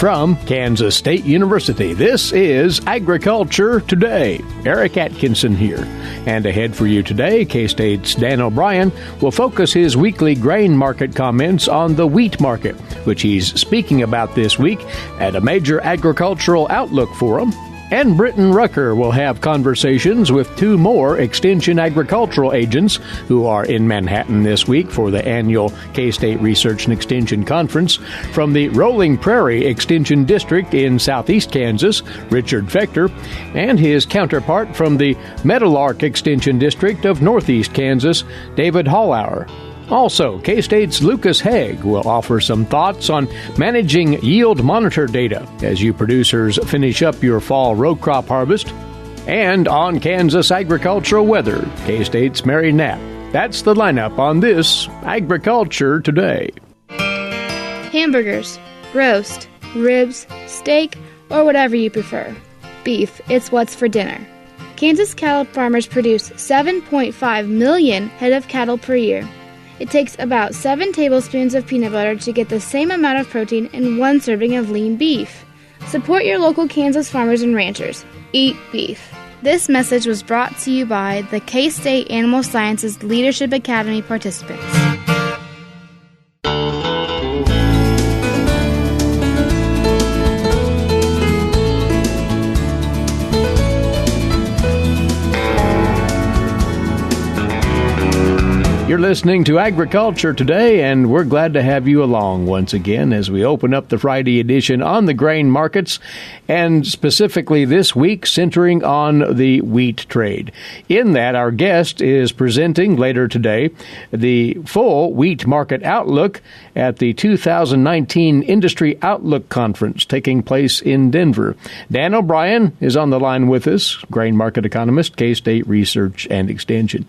From Kansas State University, this is Agriculture Today. Eric Atkinson here. And ahead for you today, K-State's Dan O Brien will focus his weekly grain market comments on the wheat market, which he's speaking about this week at a major agricultural outlook forum. And Britton Rucker will have conversations with two more Extension agricultural agents who are in Manhattan this week for the annual K-State Research and Extension Conference. From the Rolling Prairie Extension District in southeast Kansas, Richard Fechter, and his counterpart from the Meadowlark Extension District of northeast Kansas, David Hallauer. Also, K-State's Lucas Haag will offer some thoughts on managing yield monitor data as you producers finish up your fall row crop harvest. And on Kansas agricultural weather, K-State's Mary Knapp. That's the lineup on this Agriculture Today. Hamburgers, roast, ribs, steak, or whatever you prefer. Beef, it's what's for dinner. Kansas cattle farmers produce 7.5 million head of cattle per year. It takes about 7 tablespoons of peanut butter to get the same amount of protein in one serving of lean beef. Support your local Kansas farmers and ranchers. Eat beef. This message was brought to you by the K-State Animal Sciences Leadership Academy participants. You're listening to Agriculture Today, and we're glad to have you along once again as we open up the Friday edition on the grain markets, and specifically this week centering on the wheat trade. In that, our guest is presenting later today the full wheat market outlook at the 2019 Industry Outlook Conference taking place in Denver. Dan O Brien is on the line with us, grain market economist, K-State Research and Extension.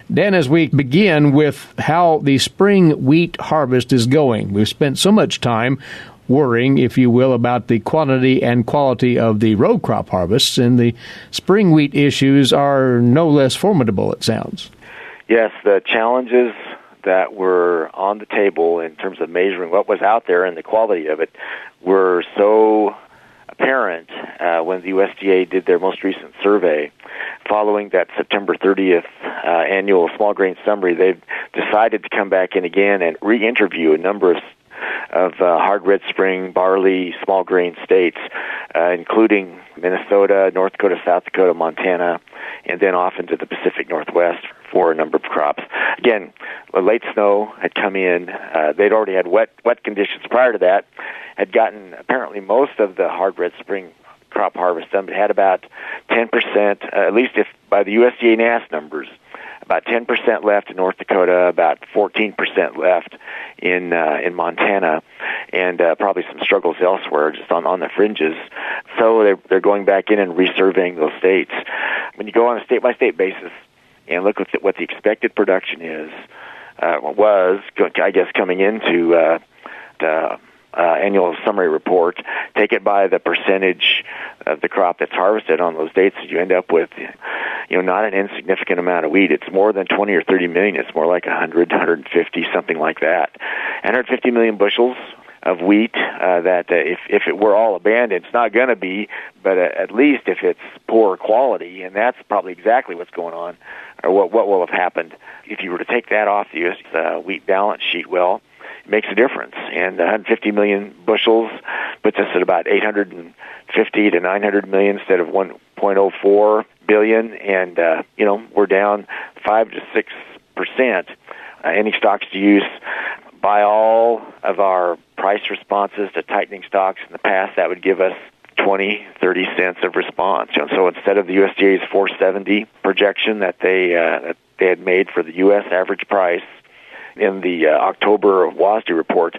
Dan, as we begin with how the spring wheat harvest is going, we've spent so much time worrying, if you will, about the quantity and quality of the row crop harvests, and the spring wheat issues are no less formidable, it sounds. Yes, the challenges that were on the table in terms of measuring what was out there and the quality of it were so apparent when the USDA did their most recent survey. Following that September 30th annual small grain summary, they've decided to come back in again and re-interview a number of hard red spring barley small grain states, including Minnesota, North Dakota, South Dakota, Montana, and then off into the Pacific Northwest for a number of crops. Again, the late snow had come in. They'd already had wet conditions prior to that, had gotten apparently most of the hard red spring crop harvest done, but had about 10%, at least if by the USDA NASS numbers, about 10% left in North Dakota, about 14% left in Montana, and probably some struggles elsewhere, just on the fringes. So they're going back in and resurveying those states. When you go on a state-by-state basis and look at what the expected production is, was, I guess, coming into the annual summary report, take it by the percentage of the crop that's harvested on those dates, you end up with, not an insignificant amount of wheat. It's more than 20 or 30 million. It's more like 100, 150, something like that. 150 million bushels of wheat that if it were all abandoned, it's not going to be, but at least if it's poor quality, and that's probably exactly what's going on, or what will have happened. If you were to take that off the U.S. wheat balance sheet, well, it makes a difference. And 150 million bushels puts us at about 850 to 900 million instead of 1.04 billion, and we're down 5 to 6%. Any stocks to use by all of our price responses to tightening stocks in the past, that would give us 20, 30 cents of response. And so instead of the USDA's 470 projection that they had made for the U.S. average price in the October WASDE report,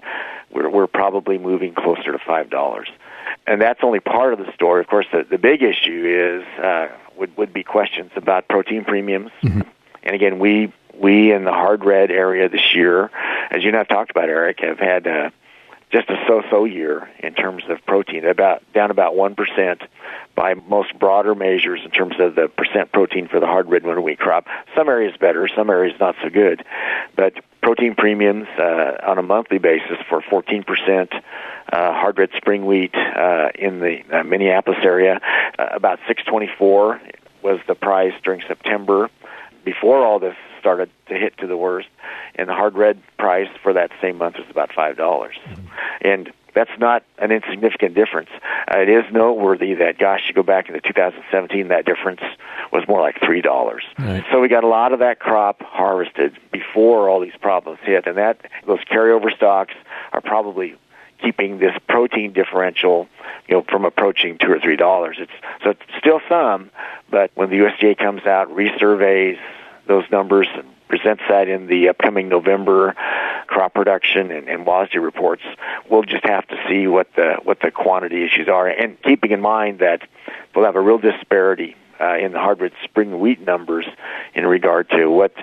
we're probably moving closer to $5. And that's only part of the story. Of course, the big issue is would be questions about protein premiums. Mm-hmm. And again, we in the hard red area this year, as you and I have talked about, Eric, have had just a so-so year in terms of protein, down about 1% by most broader measures in terms of the percent protein for the hard red winter wheat crop. Some areas better, some areas not so good. But protein premiums on a monthly basis for 14% hard red spring wheat in the Minneapolis area. About $6.24 was the price during September before all this started to hit to the worst, and the hard red price for that same month was about $5. And that's not an insignificant difference. It is noteworthy that, gosh, you go back into 2017, that difference was more like $3. Right. So we got a lot of that crop harvested before all these problems hit, and those carryover stocks are probably keeping this protein differential, from approaching $2 or $3. So it's still some, but when the USDA comes out, resurveys those numbers and presents that in the upcoming November crop production and WASDE reports, we'll just have to see what the quantity issues are, and keeping in mind that we'll have a real disparity in the hard red spring wheat numbers in regard to what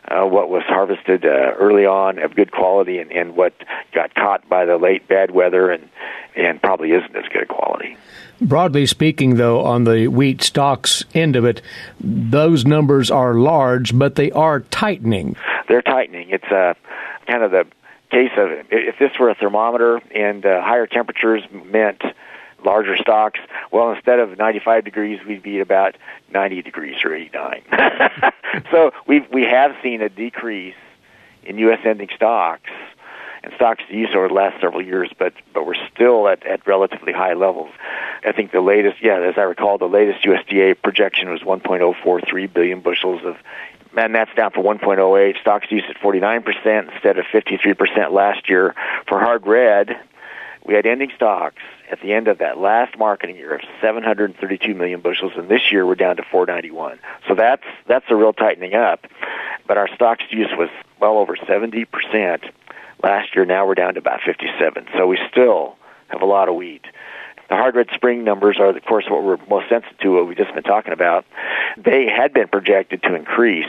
was harvested early on of good quality and what got caught by the late bad weather and probably isn't as good a quality. Broadly speaking, though, on the wheat stocks end of it, those numbers are large, but they are tightening. They're tightening. It's kind of the case of if this were a thermometer and higher temperatures meant larger stocks, well, instead of 95 degrees, we'd be about 90 degrees or 89. So we have seen a decrease in U.S. ending stocks and stocks to use over the last several years, but we're still at relatively high levels. I think the latest, as I recall, the latest USDA projection was 1.043 billion bushels and that's down from 1.08. Stocks to use at 49% instead of 53% last year. For hard red, we had ending stocks at the end of that last marketing year of 732 million bushels, and this year we're down to 491. So that's a real tightening up. But our stocks to use was well over 70% last year. Now we're down to about 57. So we still have a lot of wheat. The hard red spring numbers are, of course, what we're most sensitive to, what we've just been talking about. They had been projected to increase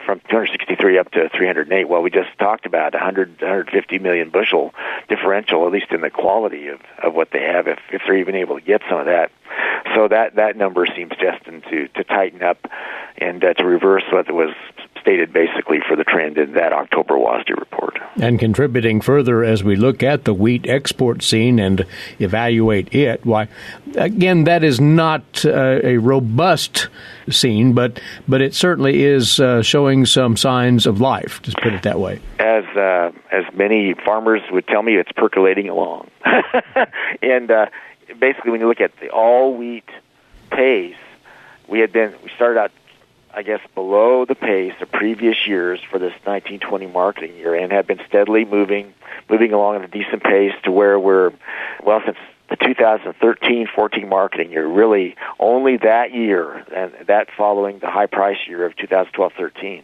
from 263 up to 308. Well, we just talked about 150 million bushel differential, at least in the quality of what they have, if they're even able to get some of that. So that number seems destined to tighten up and to reverse what was stated basically for the trend in that October WASDE report. And contributing further as we look at the wheat export scene and evaluate it, why, again, that is not a robust scene, but it certainly is showing some signs of life, just put it that way. As many farmers would tell me, it's percolating along. And basically, when you look at the all-wheat pace, we started out, I guess, below the pace of previous years for this 1920 marketing year and have been steadily moving along at a decent pace to where we're, since the 2013-14 marketing year, really only that year, and that following the high price year of 2012-13,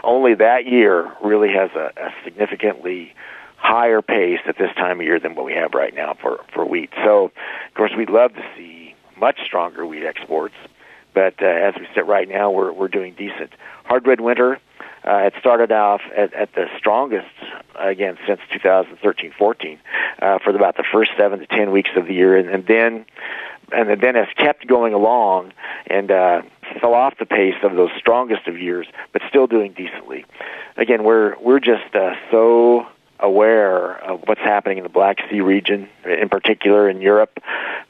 only that year really has a significantly higher pace at this time of year than what we have right now for wheat. So, of course, we'd love to see much stronger wheat exports. But as we sit right now, we're doing decent. Hard red winter, it started off at the strongest, again, since 2013-14, for about the first 7 to 10 weeks of the year, and then has kept going along and fell off the pace of those strongest of years, but still doing decently. Again, we're just so aware of what's happening in the Black Sea region, in particular in Europe,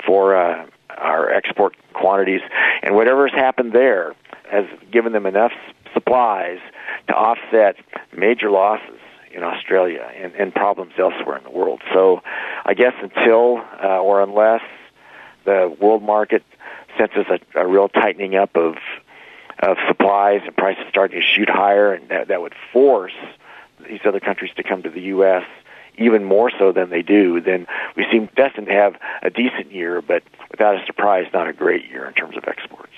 for our export quantities, and whatever's happened there has given them enough supplies to offset major losses in Australia and problems elsewhere in the world. So I guess until or unless the world market senses a real tightening up of supplies and prices starting to shoot higher, and that would force these other countries to come to the U.S. even more so than they do, then we seem destined to have a decent year, but without a surprise, not a great year in terms of exports.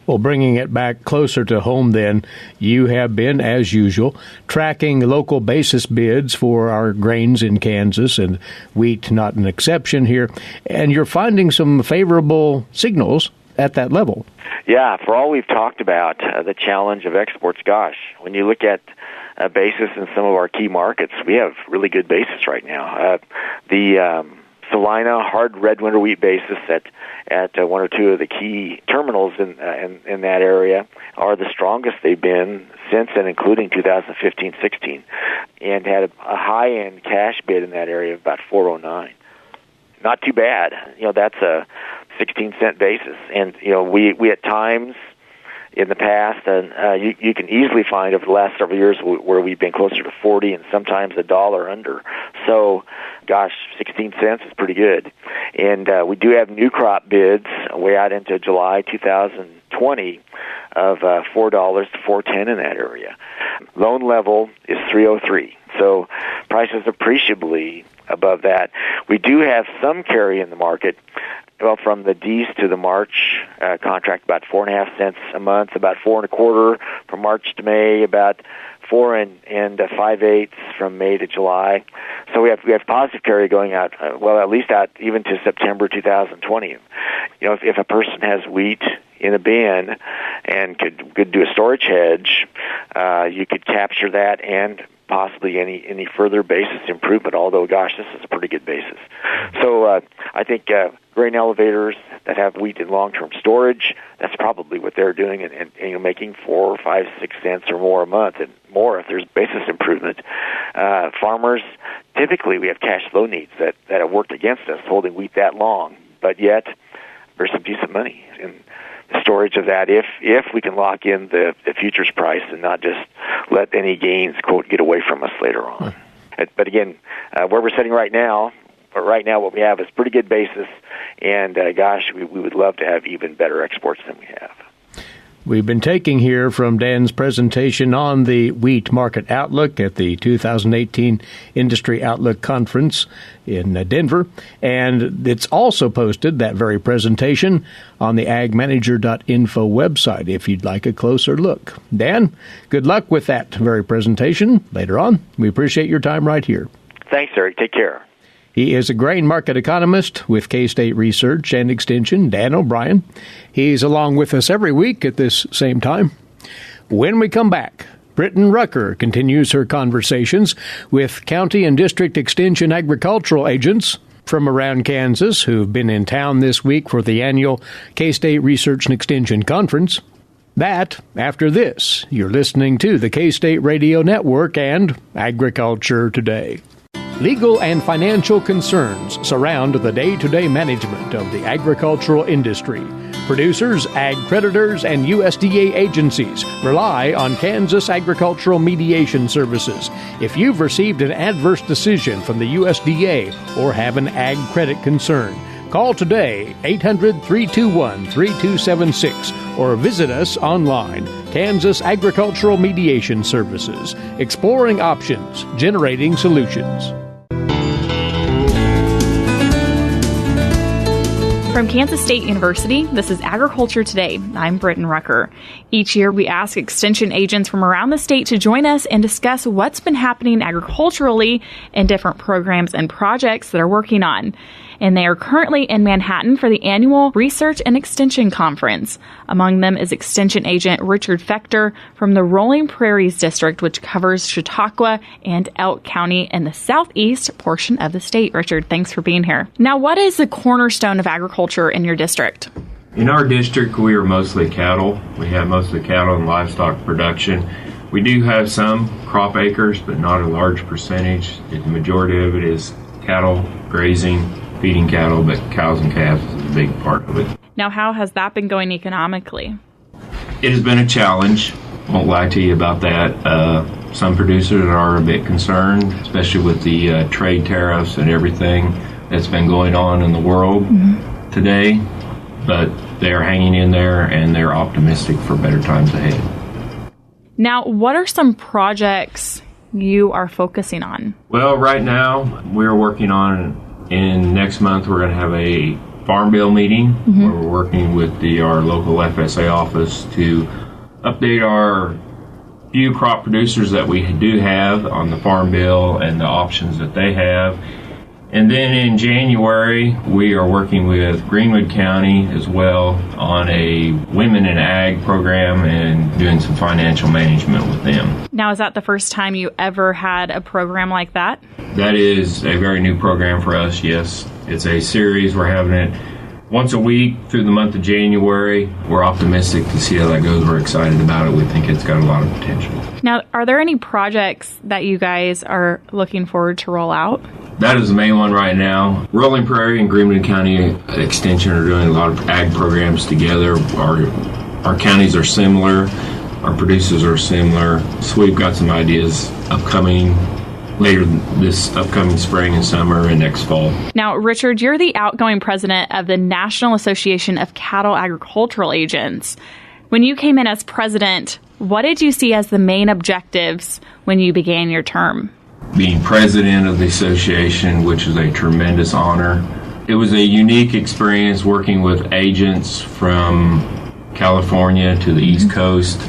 Well, bringing it back closer to home then, you have been, as usual, tracking local basis bids for our grains in Kansas, and wheat not an exception here, and you're finding some favorable signals at that level. Yeah, for all we've talked about, the challenge of exports, gosh, when you look at basis in some of our key markets, we have really good basis right now. The Salina hard red winter wheat basis at one or two of the key terminals in that area are the strongest they've been since and including 2015-16, and had a high-end cash bid in that area of about 409. Not too bad. That's a 16-cent basis. And, we at times in the past, and you can easily find over the last several years where we've been closer to 40 and sometimes $1 under. So, 16 cents is pretty good. And we do have new crop bids way out into July 2020 of $4 to $4.10 in that area. Loan level is 303. So prices appreciably above that. We do have some carry in the market. Well, from the D's to the March contract, about 4.5 cents a month, about 4.25 from March to May, about 4 and 5/8 from May to July. So we have positive carry going out, at least out even to September 2020. If a person has wheat in a bin and could do a storage hedge, you could capture that and possibly any further basis improvement, although, this is a pretty good basis. So I think grain elevators that have wheat in long-term storage, that's probably what they're doing, and making 4, 5, 6 cents or more a month, and more if there's basis improvement. Farmers, typically we have cash flow needs that have worked against us holding wheat that long, but yet there's some decent money in the storage of that if we can lock in the futures price and not just let any gains, quote, get away from us later on. But again, where we're sitting right now, what we have is pretty good basis, and we would love to have even better exports than we have. We've been taking here from Dan's presentation on the wheat market outlook at the 2018 Industry Outlook Conference in Denver, and it's also posted, that very presentation, on the agmanager.info website if you'd like a closer look. Dan, good luck with that very presentation later on. We appreciate your time right here. Thanks, Eric. Take care. He is a grain market economist with K-State Research and Extension, Dan O Brien. He's along with us every week at this same time. When we come back, Britton Rucker continues her conversations with county and district extension agricultural agents from around Kansas who've been in town this week for the annual K-State Research and Extension Conference. That after this. You're listening to the K-State Radio Network and Agriculture Today. Legal and financial concerns surround the day-to-day management of the agricultural industry. Producers, ag creditors, and USDA agencies rely on Kansas Agricultural Mediation Services. If you've received an adverse decision from the USDA or have an ag credit concern, call today 800-321-3276 or visit us online. Kansas Agricultural Mediation Services, exploring options, generating solutions. From Kansas State University, this is Agriculture Today. I'm Britton Rucker. Each year, we ask extension agents from around the state to join us and discuss what's been happening agriculturally in different programs and projects that are working on. And they are currently in Manhattan for the annual Research and Extension Conference. Among them is Extension Agent Richard Fechter from the Rolling Prairie District, which covers Chautauqua and Elk County in the southeast portion of the state. Richard, thanks for being here. Now, what is the cornerstone of agriculture in your district? In our district, we are mostly cattle. We have mostly cattle and livestock production. We do have some crop acres, but not a large percentage. The majority of it is cattle, grazing, feeding cattle, but cows and calves is a big part of it. Now, how has that been going economically? It has been a challenge. Won't lie to you about that. Some producers are a bit concerned, especially with the trade tariffs and everything that's been going on in the world today, but they're hanging in there and they're optimistic for better times ahead. Now, what are some projects you are focusing on? Well, right now we're working on, in next month, we're going to have a Farm Bill meeting where we're working with our local FSA office to update our few crop producers that we do have on the Farm Bill and the options that they have. And then in January, we are working with Greenwood County as well on a Women in Ag program and doing some financial management with them. Now, is that the first time you ever had a program like that? That is a very new program for us, yes. It's a series. We're having it once a week through the month of January. We're optimistic to see how that goes. We're excited about it. We think it's got a lot of potential. Now, are there any projects that you guys are looking forward to roll out? That is the main one right now. Rolling Prairie and Greenwood County Extension are doing a lot of ag programs together. Our counties are similar. Our producers are similar. So we've got some ideas upcoming later this upcoming spring and summer and next fall. Now, Richard, you're the outgoing president of the National Association of Cattle Agricultural Agents. When you came in as president, what did you see as the main objectives when you began your term? Being president of the association, which is a tremendous honor. It was a unique experience working with agents from California to the East Coast.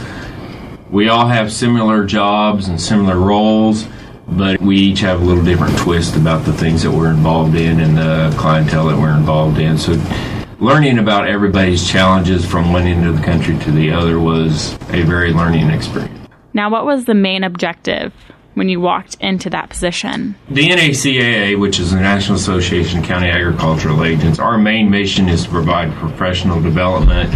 We all have similar jobs and similar roles, but we each have a little different twist about the things that we're involved in and the clientele that we're involved in. So learning about everybody's challenges from one end of the country to the other was a very learning experience. Now, what was the main objective when you walked into that position? The NACAA, which is the National Association of County Agricultural Agents, our main mission is to provide professional development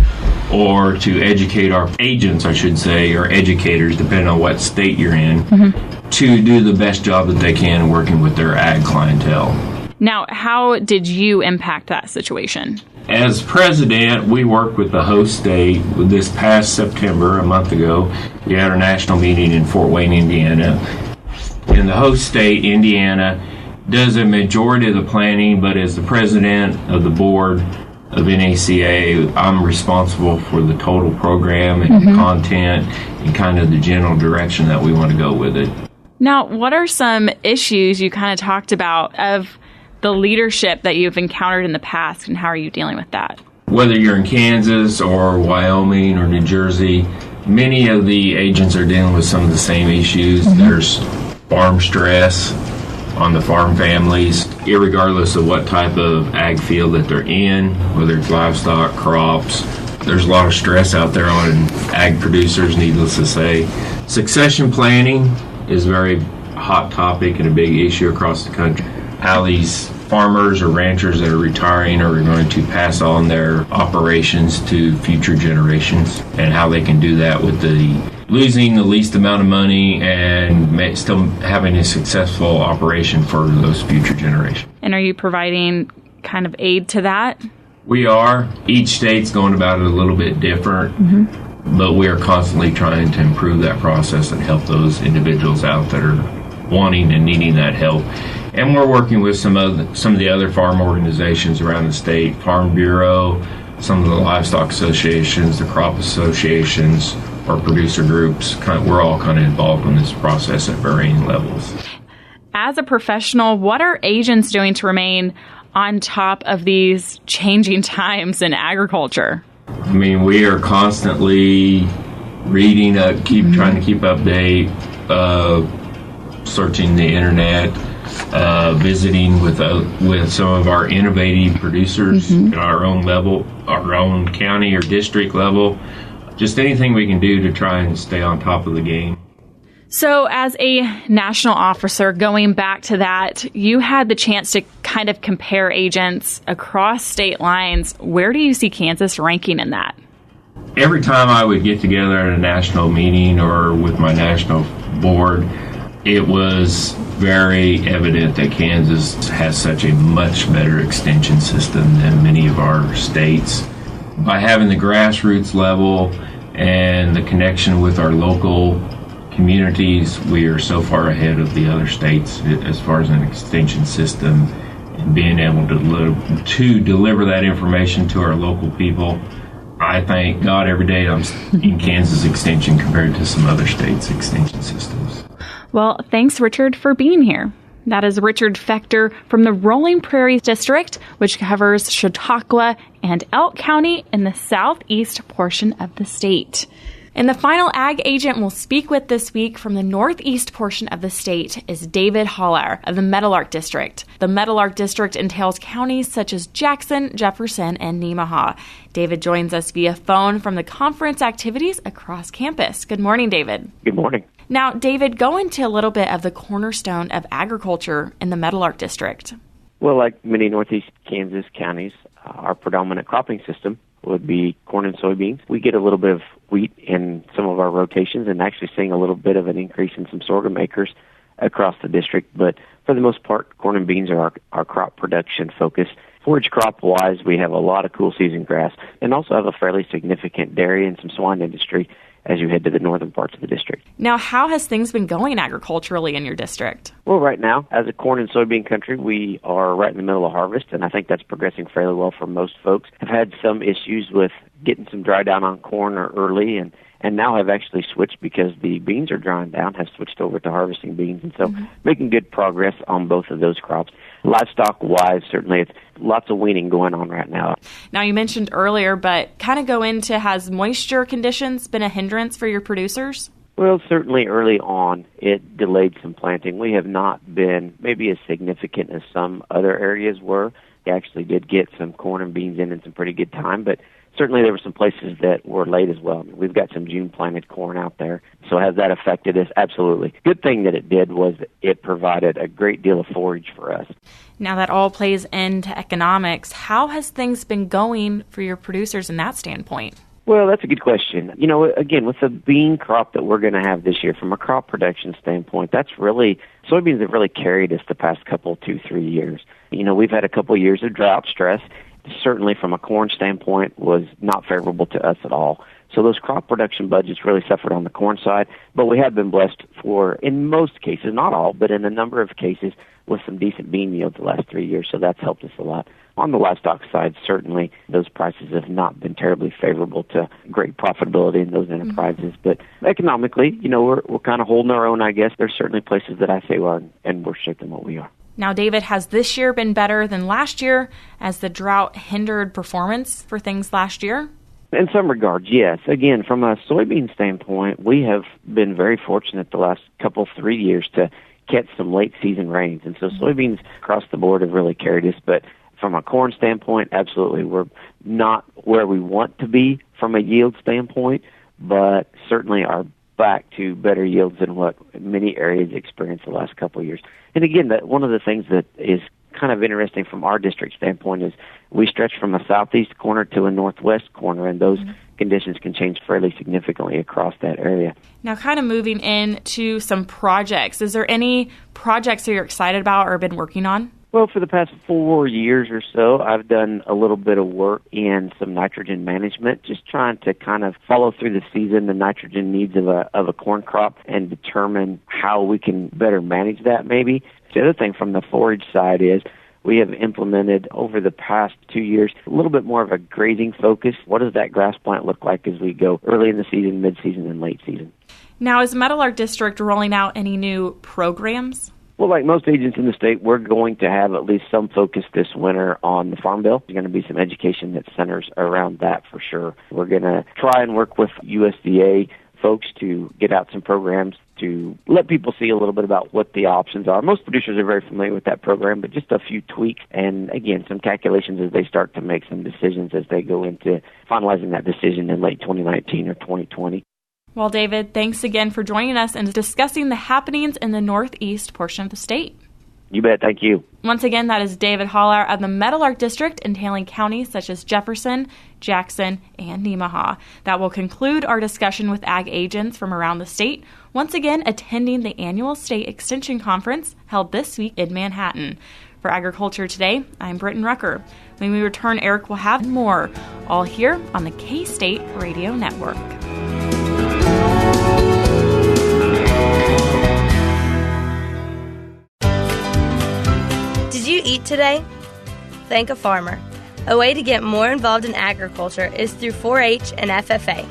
or to educate our agents, I should say, or educators, depending on what state you're in, to do the best job that they can working with their ag clientele. Now, how did you impact that situation? As president, we worked with the host state. This past September, a month ago, we had our national meeting in Fort Wayne, Indiana. And the host state, Indiana, does a majority of the planning, but as the president of the board of NACA, I'm responsible for the total program and the content and kind of the general direction that we want to go with it. Now, what are some issues you kind of talked about of the leadership that you've encountered in the past, and how are you dealing with that? Whether you're in Kansas or Wyoming or New Jersey, many of the agents are dealing with some of the same issues. There's farm stress on the farm families, irregardless of what type of ag field that they're in, whether it's livestock, crops. There's a lot of stress out there on ag producers, needless to say. Succession planning is a very hot topic and a big issue across the country. How these farmers or ranchers that are retiring are going to pass on their operations to future generations, and how they can do that with losing the least amount of money and still having a successful operation for those future generations. And are you providing kind of aid to that? We are. Each state's going about it a little bit different, but we are constantly trying to improve that process and help those individuals out that are wanting and needing that help. And we're working with some of the other farm organizations around the state, Farm Bureau, some of the livestock associations, the crop associations, or producer groups. We're all kind of involved in this process at varying levels. As a professional, what are agents doing to remain on top of these changing times in agriculture? I mean, we are constantly reading, trying to keep update, searching the internet, visiting with some of our innovative producers at our own level, our own county or district level. Just anything we can do to try and stay on top of the game. So as a national officer, going back to that, you had the chance to kind of compare agents across state lines. Where do you see Kansas ranking in that? Every time I would get together at a national meeting or with my national board, it was very evident that Kansas has such a much better extension system than many of our states. By having the grassroots level and the connection with our local communities, we are so far ahead of the other states as far as an extension system, and being able to deliver that information to our local people. I thank God every day I'm in Kansas Extension compared to some other states' extension systems. Well, thanks, Richard, for being here. That is Richard Fechter from the Rolling Prairie District, which covers Chautauqua and Elk County in the southeast portion of the state. And the final ag agent we'll speak with this week from the northeast portion of the state is David Hallauer of the Meadowlark District. The Meadowlark District entails counties such as Jackson, Jefferson, and Nemaha. David joins us via phone from the conference activities across campus. Good morning, David. Good morning. Now, David, go into a little bit of the cornerstone of agriculture in the Meadowlark District. Well, like many northeast Kansas counties, our predominant cropping system would be corn and soybeans. We get a little bit of wheat in some of our rotations and actually seeing a little bit of an increase in some sorghum acres across the district. But for the most part, corn and beans are our crop production focus. Forage crop-wise, we have a lot of cool season grass and also have a fairly significant dairy and some swine industry as you head to the northern parts of the district. Now, how has things been going agriculturally in your district? Well, right now, as a corn and soybean country, we are right in the middle of harvest, and I think that's progressing fairly well for most folks. I've had some issues with getting some dry down on corn early, and now have actually switched because the beans are drying down, have switched over to harvesting beans, and so making good progress on both of those crops. Livestock-wise, certainly it's lots of weaning going on right now. Now, you mentioned earlier, but kind of go into, has moisture conditions been a hindrance for your producers? Well, certainly early on, it delayed some planting. We have not been maybe as significant as some other areas were. We actually did get some corn and beans in some pretty good time, but certainly there were some places that were late as well. We've got some June planted corn out there. So has that affected us? Absolutely. Good thing that it did was it provided a great deal of forage for us. Now that all plays into economics, how has things been going for your producers in that standpoint? Well, that's a good question. You know, again, with the bean crop that we're going to have this year, from a crop production standpoint, soybeans have really carried us the past 2-3 years. You know, we've had a couple years of drought stress. Certainly from a corn standpoint was not favorable to us at all. So those crop production budgets really suffered on the corn side, but we have been blessed for, in most cases, not all, but in a number of cases, with some decent bean yields the last 3 years, so that's helped us a lot. On the livestock side, certainly those prices have not been terribly favorable to great profitability in those enterprises, but economically, you know, we're kind of holding our own, I guess. There's certainly places that I say we are, and we're shaping what we are. Now, David, has this year been better than last year as the drought hindered performance for things last year? In some regards, yes. Again, from a soybean standpoint, we have been very fortunate the last 3 years to catch some late season rains. And so soybeans across the board have really carried us. But from a corn standpoint, absolutely, we're not where we want to be from a yield standpoint, but certainly are back to better yields than what many areas experienced the last couple of years. And again, one of the things that is kind of interesting from our district standpoint is we stretch from a southeast corner to a northwest corner, and those conditions can change fairly significantly across that area. Now, kind of moving into some projects, is there any projects that you're excited about or been working on? Well, for the past 4 years or so, I've done a little bit of work in some nitrogen management, just trying to kind of follow through the season, the nitrogen needs of a corn crop, and determine how we can better manage that maybe. The other thing from the forage side is we have implemented over the past 2 years a little bit more of a grazing focus. What does that grass plant look like as we go early in the season, mid-season, and late season? Now, is Meadowlark District rolling out any new programs? Well, like most agents in the state, we're going to have at least some focus this winter on the Farm Bill. There's going to be some education that centers around that for sure. We're going to try and work with USDA folks to get out some programs to let people see a little bit about what the options are. Most producers are very familiar with that program, but just a few tweaks and, again, some calculations as they start to make some decisions as they go into finalizing that decision in late 2019 or 2020. Well, David, thanks again for joining us and discussing the happenings in the northeast portion of the state. You bet. Thank you. Once again, that is David Hallauer of the Meadowlark District, entailing counties such as Jefferson, Jackson, and Nemaha. That will conclude our discussion with ag agents from around the state, once again attending the annual state extension conference held this week in Manhattan. For Agriculture Today, I'm Britton Rucker. When we return, Eric will have more, all here on the K-State Radio Network. Did you eat today? Thank a farmer. A way to get more involved in agriculture is through 4-H and FFA.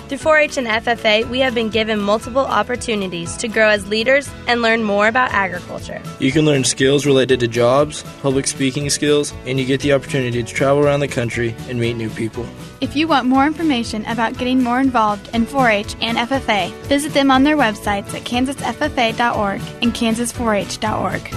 Through 4-H and FFA, we have been given multiple opportunities to grow as leaders and learn more about agriculture. You can learn skills related to jobs, public speaking skills, and you get the opportunity to travel around the country and meet new people. If you want more information about getting more involved in 4-H and FFA, visit them on their websites at kansasffa.org and kansas4h.org.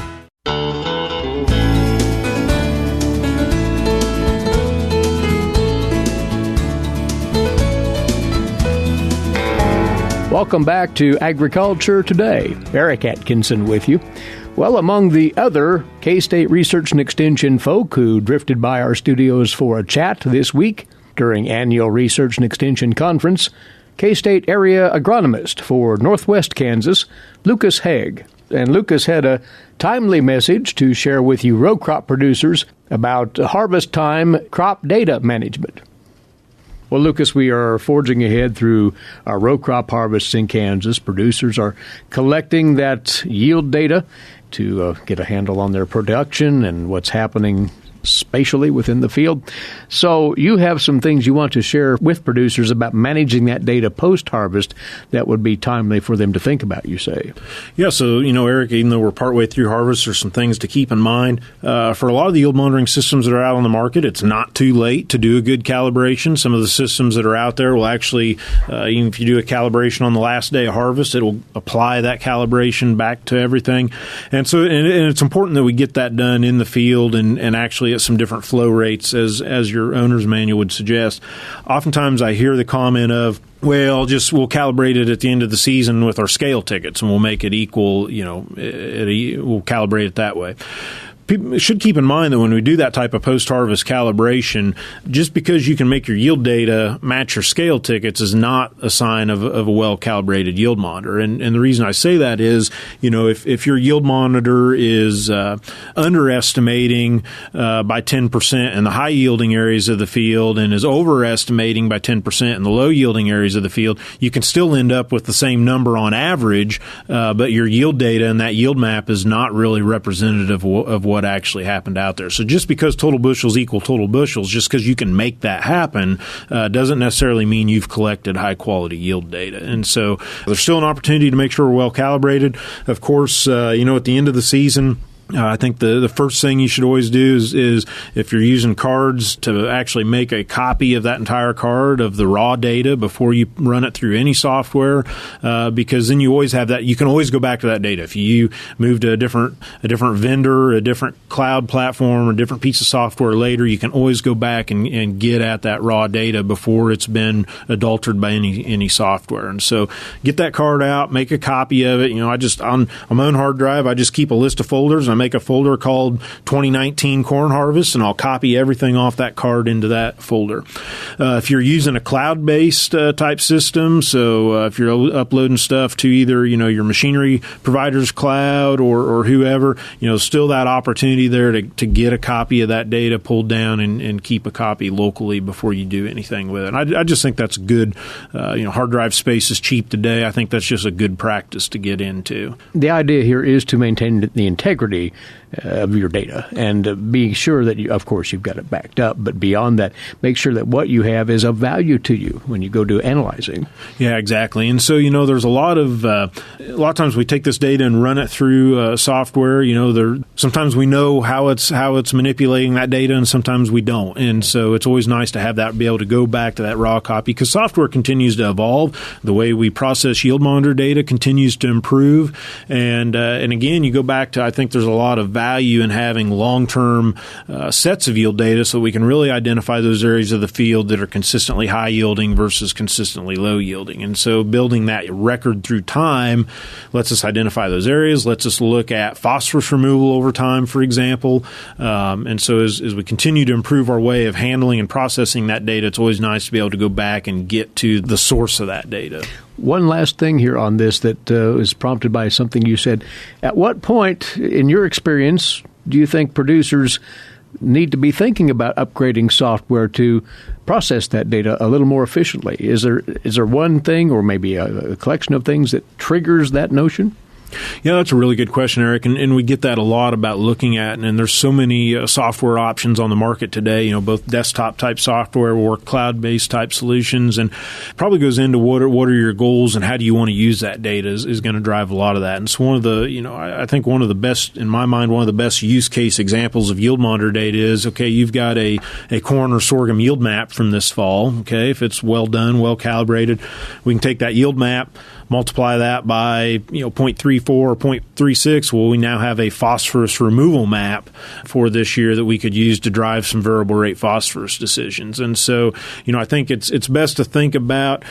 Welcome back to Agriculture Today. Eric Atkinson with you. Well, among the other K-State Research and Extension folk who drifted by our studios for a chat this week during annual Research and Extension Conference, K-State area agronomist for Northwest Kansas, Lucas Haag. And Lucas had a timely message to share with you row crop producers about harvest time crop data management. Well, Lucas, we are forging ahead through our row crop harvests in Kansas. Producers are collecting that yield data to get a handle on their production and what's happening spatially within the field. So you have some things you want to share with producers about managing that data post-harvest that would be timely for them to think about, you say. Yeah, so, Eric, even though we're partway through harvest, there's some things to keep in mind. For a lot of the yield monitoring systems that are out on the market, it's not too late to do a good calibration. Some of the systems that are out there will actually, even if you do a calibration on the last day of harvest, it will apply that calibration back to everything. And so and it's important that we get that done in the field and actually at some different flow rates as your owner's manual would suggest. Oftentimes I hear the comment of, well, we'll calibrate it at the end of the season with our scale tickets and we'll make it equal, we'll calibrate it that way. People should keep in mind that when we do that type of post-harvest calibration, just because you can make your yield data match your scale tickets is not a sign of a well-calibrated yield monitor. And the reason I say that is, if your yield monitor is underestimating by 10% in the high-yielding areas of the field and is overestimating by 10% in the low-yielding areas of the field, you can still end up with the same number on average, but your yield data and that yield map is not really representative of what actually happened out there. So just because total bushels equal total bushels, just because you can make that happen, doesn't necessarily mean you've collected high quality yield data. And so there's still an opportunity to make sure we're well calibrated. Of course, at the end of the season, I think the first thing you should always do is if you're using cards to actually make a copy of that entire card of the raw data before you run it through any software, because then you always have that. You can always go back to that data. If you move to a different vendor, a different cloud platform, or a different piece of software later, you can always go back and get at that raw data before it's been adulterated by any software. And so get that card out, make a copy of it. On my own hard drive, I just keep a list of folders. I make a folder called 2019 corn harvest, and I'll copy everything off that card into that folder. If you're using a cloud-based type system, so if you're uploading stuff to either your machinery provider's cloud or whoever, still that opportunity there to get a copy of that data pulled down and keep a copy locally before you do anything with it. And I just think that's good. Hard drive space is cheap today. I think that's just a good practice to get into. The idea here is to maintain the integrity of your data and be sure that you've got it backed up, but beyond that, make sure that what you have is of value to you when you go do analyzing. Yeah, exactly. And so there's a lot of times we take this data and run it through software. Sometimes we know how it's manipulating that data, and sometimes we don't. And so it's always nice to have that, be able to go back to that raw copy, because software continues to evolve. The way we process yield monitor data continues to improve, and again, you go back to, I think there's a lot of value in having long-term sets of yield data so we can really identify those areas of the field that are consistently high-yielding versus consistently low-yielding. And so building that record through time lets us identify those areas, lets us look at phosphorus removal over time, for example. And so as we continue to improve our way of handling and processing that data, it's always nice to be able to go back and get to the source of that data. One last thing here on this that is prompted by something you said. At what point, in your experience, do you think producers need to be thinking about upgrading software to process that data a little more efficiently? Is there one thing, or maybe a collection of things, that triggers that notion? Yeah, that's a really good question, Eric, and we get that a lot about looking at, and there's so many software options on the market today, both desktop-type software or cloud-based type solutions, and probably goes into what are your goals and how do you want to use that data is going to drive a lot of that. And so one of the, I think one of the best, in my mind, one of the best use case examples of yield monitor data is, okay, you've got a corn or sorghum yield map from this fall, okay, if it's well done, well calibrated, we can take that yield map, multiply that by 0.34 or 0.36. Well, we now have a phosphorus removal map for this year that we could use to drive some variable rate phosphorus decisions. And so, I think it's best to think about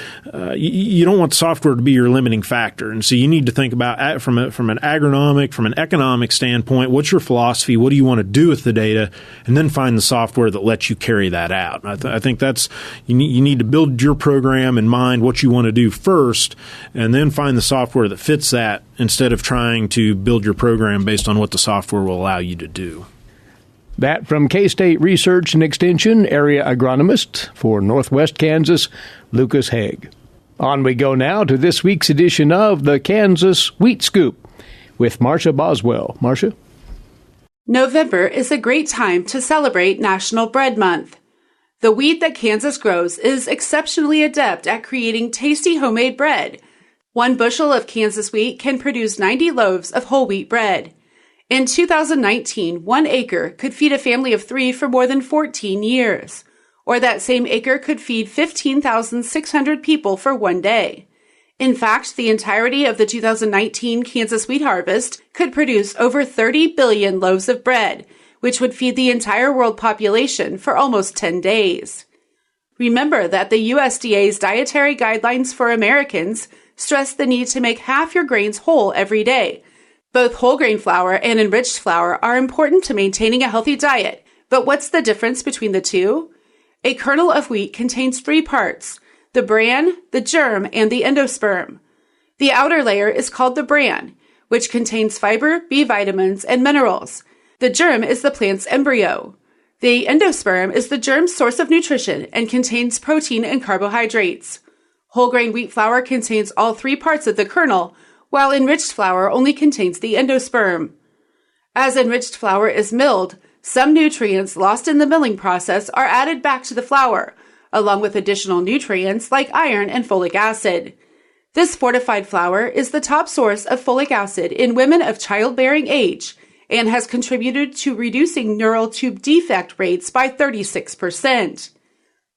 you don't want software to be your limiting factor. And so you need to think about from an agronomic, from an economic standpoint, what's your philosophy? What do you want to do with the data? And then find the software that lets you carry that out. I think that's you need to build your program in mind what you want to do first, and then find the software that fits that instead of trying to build your program based on what the software will allow you to do. That from K-State Research and Extension area agronomist for Northwest Kansas, Lucas Haag. On we go now to this week's edition of the Kansas Wheat Scoop with Marcia Boswell. Marcia? November is a great time to celebrate National Bread Month. The wheat that Kansas grows is exceptionally adept at creating tasty homemade bread. 1 bushel of Kansas wheat can produce 90 loaves of whole wheat bread. In 2019, 1 acre could feed a family of 3 for more than 14 years. Or that same acre could feed 15,600 people for 1 day. In fact, the entirety of the 2019 Kansas wheat harvest could produce over 30 billion loaves of bread, which would feed the entire world population for almost 10 days. Remember that the USDA's Dietary Guidelines for Americans stress the need to make half your grains whole every day. Both whole grain flour and enriched flour are important to maintaining a healthy diet, but what's the difference between the two? A kernel of wheat contains 3 parts: the bran, the germ, and the endosperm. The outer layer is called the bran, which contains fiber, B vitamins, and minerals. The germ is the plant's embryo. The endosperm is the germ's source of nutrition and contains protein and carbohydrates. Whole grain wheat flour contains all 3 parts of the kernel, while enriched flour only contains the endosperm. As enriched flour is milled, some nutrients lost in the milling process are added back to the flour, along with additional nutrients like iron and folic acid. This fortified flour is the top source of folic acid in women of childbearing age and has contributed to reducing neural tube defect rates by 36%.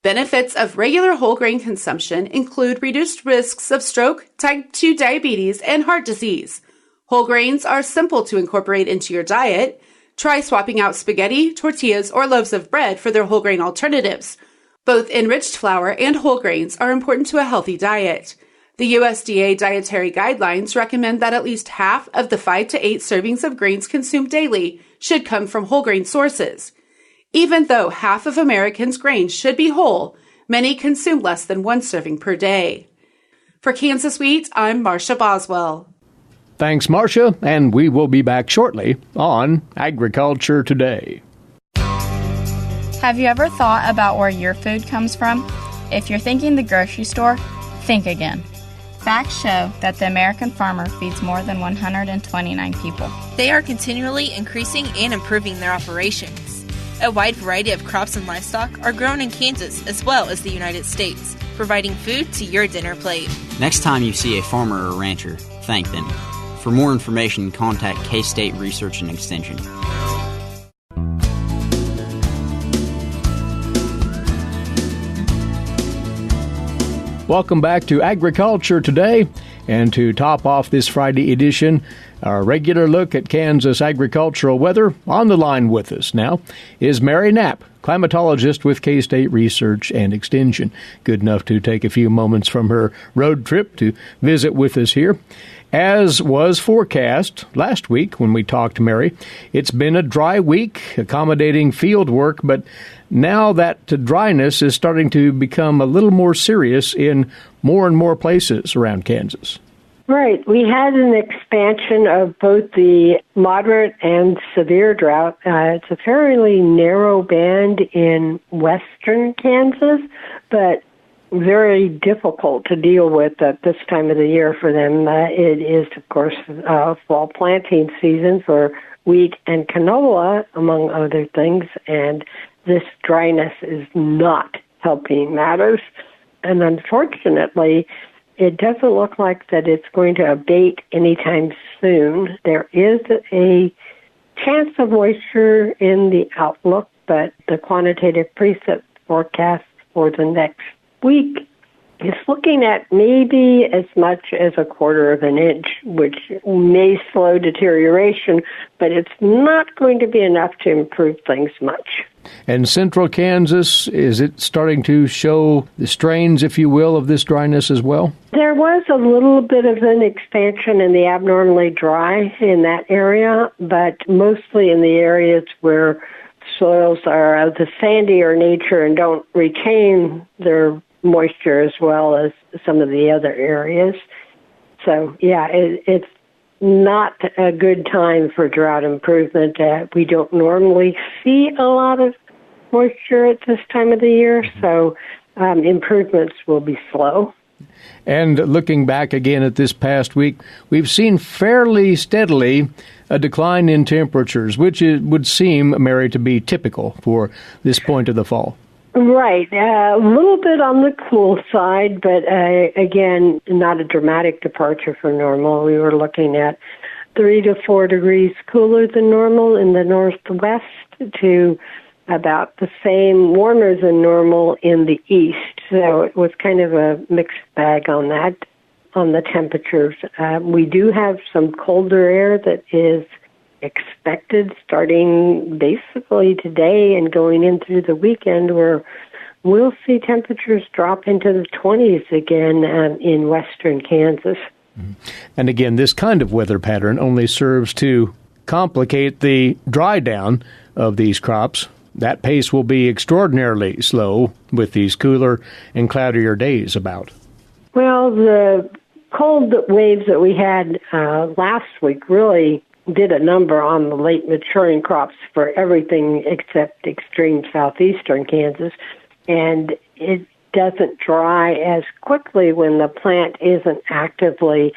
Benefits of regular whole grain consumption include reduced risks of stroke, type 2 diabetes, and heart disease. Whole grains are simple to incorporate into your diet. Try swapping out spaghetti, tortillas, or loaves of bread for their whole grain alternatives. Both enriched flour and whole grains are important to a healthy diet. The USDA Dietary Guidelines recommend that at least half of the 5 to 8 servings of grains consumed daily should come from whole grain sources. Even though half of Americans' grains should be whole, many consume less than 1 serving per day. For Kansas Wheat, I'm Marcia Boswell. Thanks, Marcia, and we will be back shortly on Agriculture Today. Have you ever thought about where your food comes from? If you're thinking the grocery store, think again. Facts show that the American farmer feeds more than 129 people. They are continually increasing and improving their operations. A wide variety of crops and livestock are grown in Kansas as well as the United States, providing food to your dinner plate. Next time you see a farmer or rancher, thank them. For more information, contact K-State Research and Extension. Welcome back to Agriculture Today, and to top off this Friday edition, our regular look at Kansas agricultural weather. On the line with us now is Mary Knapp, climatologist with K-State Research and Extension. Good enough to take a few moments from her road trip to visit with us here. As was forecast last week when we talked to Mary, it's been a dry week accommodating field work, but now that dryness is starting to become a little more serious in more and more places around Kansas. Right. We had an expansion of both the moderate and severe drought. It's a fairly narrow band in western Kansas, but very difficult to deal with at this time of the year for them. It is, of course, fall planting season for wheat and canola, among other things, and this dryness is not helping matters. And unfortunately, it doesn't look like that it's going to abate anytime soon. There is a chance of moisture in the outlook, but the quantitative preset forecast for the next week is looking at maybe as much as 1/4 of an inch, which may slow deterioration, but it's not going to be enough to improve things much. And central Kansas, is it starting to show the strains, if you will, of this dryness as well? There was a little bit of an expansion in the abnormally dry in that area, but mostly in the areas where soils are of the sandier nature and don't retain their moisture as well as some of the other areas. So, yeah, it's not a good time for drought improvement. We don't normally see a lot of moisture at this time of the year, so improvements will be slow. And looking back again at this past week, we've seen fairly steadily a decline in temperatures, which would seem, Mary, to be typical for this point of the fall. Right. A little bit on the cool side, but again, not a dramatic departure from normal. We were looking at 3 to 4 degrees cooler than normal in the northwest to about the same warmer than normal in the east. So it was kind of a mixed bag on that, on the temperatures. We do have some colder air that is expected starting basically today and going in through the weekend, where we'll see temperatures drop into the 20s again in western Kansas. And again, this kind of weather pattern only serves to complicate the dry down of these crops. That pace will be extraordinarily slow with these cooler and cloudier days about. Well, the cold waves that we had last week really did a number on the late maturing crops for everything except extreme southeastern Kansas, and it doesn't dry as quickly when the plant isn't actively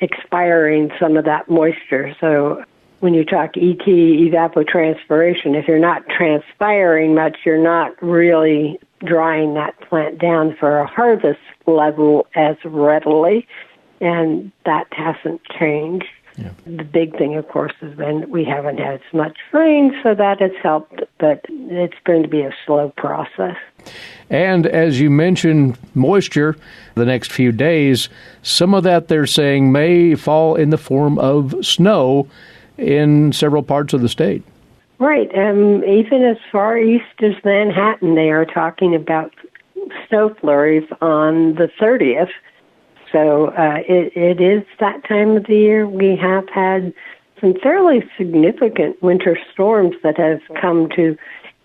expiring some of that moisture. So when you talk ET, evapotranspiration, if you're not transpiring much, you're not really drying that plant down for a harvest level as readily, and that hasn't changed. Yeah. The big thing, of course, has been we haven't had as much rain, so that has helped, but it's going to be a slow process. And as you mentioned, moisture the next few days, some of that they're saying may fall in the form of snow in several parts of the state. Right. Even as far east as Manhattan, they are talking about snow flurries on the 30th. So it is that time of the year. We have had some fairly significant winter storms that have come to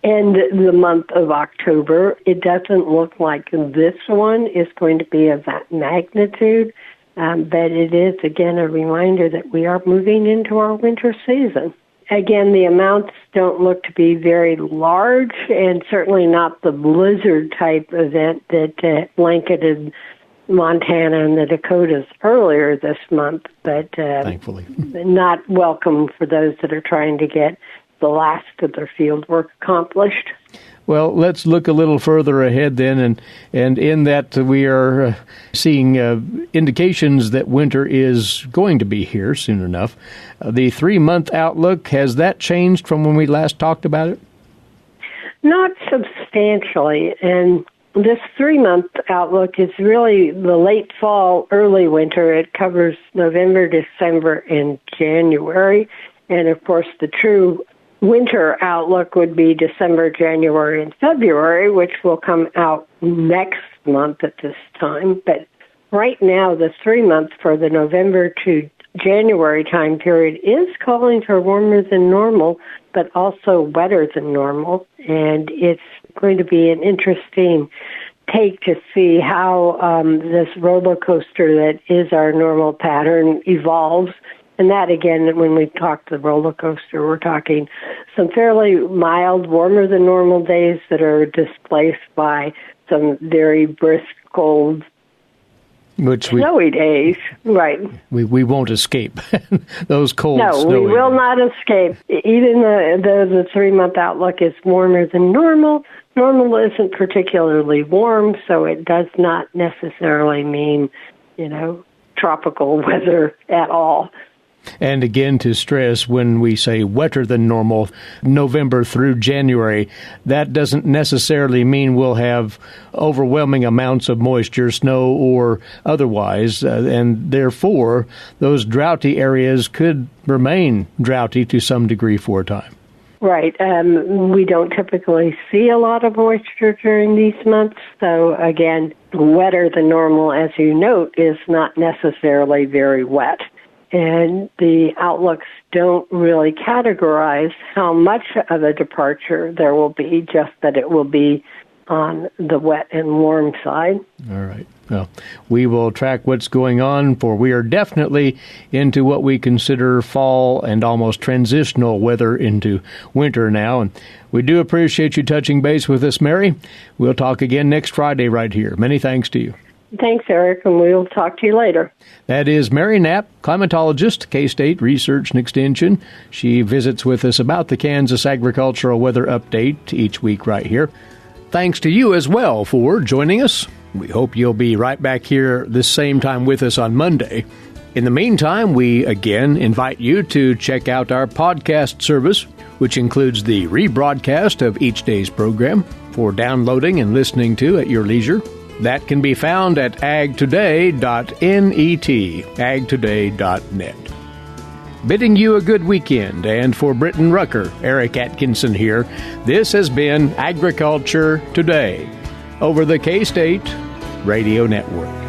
end the month of October. It doesn't look like this one is going to be of that magnitude, but it is, again, a reminder that we are moving into our winter season. Again, the amounts don't look to be very large, and certainly not the blizzard-type event that blanketed Montana and the Dakotas earlier this month, but thankfully not welcome for those that are trying to get the last of their field work accomplished. Well, let's look a little further ahead then, and in that we are seeing indications that winter is going to be here soon enough. The 3-month outlook, has that changed from when we last talked about it? Not substantially, and this 3-month outlook is really the late fall, early winter. It covers November, December, and January. And, of course, the true winter outlook would be December, January, and February, which will come out next month at this time. But right now, the 3-month for the November to January time period is calling for warmer than normal, but also wetter than normal. And it's going to be an interesting take to see how this roller coaster that is our normal pattern evolves. And that, again, when we talk the roller coaster, we're talking some fairly mild, warmer than normal days that are displaced by some very brisk, cold, snowy days. Right. We won't escape those cold, snowy we will not escape. Even though the 3-month outlook is warmer than normal, normal isn't particularly warm, so it does not necessarily mean, tropical weather at all. And again, to stress, when we say wetter than normal, November through January, that doesn't necessarily mean we'll have overwhelming amounts of moisture, snow or otherwise, and therefore those droughty areas could remain droughty to some degree for a time. Right. We don't typically see a lot of moisture during these months, so again, wetter than normal, as you note, is not necessarily very wet. And the outlooks don't really categorize how much of a departure there will be, just that it will be on the wet and warm side. All right. Well, we will track what's going on, for we are definitely into what we consider fall and almost transitional weather into winter now. And we do appreciate you touching base with us, Mary. We'll talk again next Friday right here. Many thanks to you. Thanks, Eric, and we'll talk to you later. That is Mary Knapp, climatologist, K-State Research and Extension. She visits with us about the Kansas Agricultural Weather Update each week right here. Thanks to you as well for joining us. We hope you'll be right back here this same time with us on Monday. In the meantime, we again invite you to check out our podcast service, which includes the rebroadcast of each day's program for downloading and listening to at your leisure. That can be found at agtoday.net, agtoday.net. Bidding you a good weekend, and for Britton Rucker, Eric Atkinson here, this has been Agriculture Today over the K-State Radio Network.